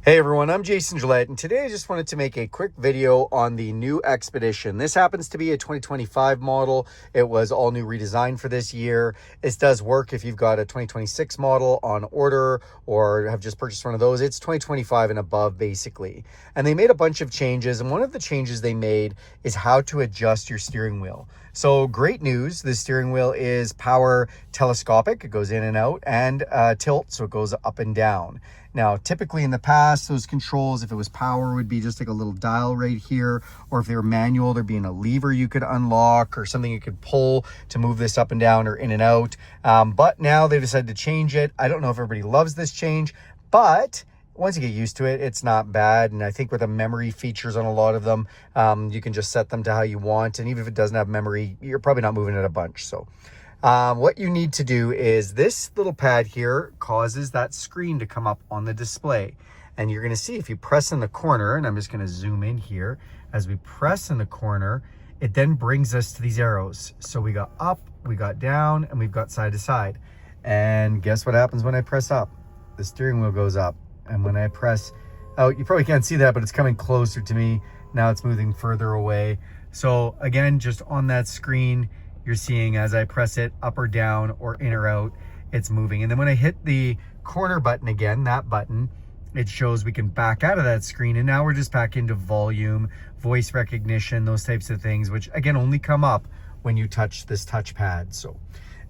Hey everyone, I'm Jason Gillette, and today I just wanted to make a quick video on the new Expedition. This happens to be a 2025 model. It was all new redesigned for this year. This does work if you've got a 2026 model on order or have just purchased one of those. It's 2025 and above basically. And they made a bunch of changes, and one of the changes they made is how to adjust your steering wheel. So great news, the steering wheel is power telescopic. It goes in and out, and tilt, so it goes up and down. Now, typically in the past, those controls, if it was power, would be just like a little dial right here, or if they were manual, there'd be a lever you could unlock or something you could pull to move this up and down or in and out. But now they decided to change it. I don't know if everybody loves this change, but once you get used to it, it's not bad. And I think with the memory features on a lot of them, you can just set them to how you want. And even if it doesn't have memory, you're probably not moving it a bunch. So what you need to do is this little pad here causes that screen to come up on the display. And you're going to see if you press in the corner, and I'm just going to zoom in here. As we press in the corner, it then brings us to these arrows. So we got up, we got down, and we've got side to side. And guess what happens when I press up? The steering wheel goes up. And when I press out, you probably can't see that, but it's coming closer to me. Now it's moving further away. So again, just on that screen, you're seeing as I press it up or down or in or out, it's moving. And then when I hit the corner button again, that button, it shows we can back out of that screen. And now we're just back into volume, voice recognition, those types of things, which again, only come up when you touch this touchpad. So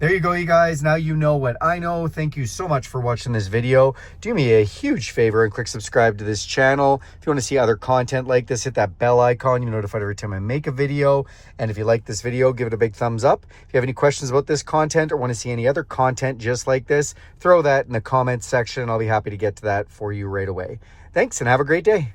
there you go, you guys. Now you know what I know. Thank you so much for watching this video. Do me a huge favor and click subscribe to this channel. If you want to see other content like this, hit that bell icon. You're notified every time I make a video. And if you like this video, give it a big thumbs up. If you have any questions about this content or want to see any other content just like this, throw that in the comments section. I'll be happy to get to that for you right away. Thanks and have a great day.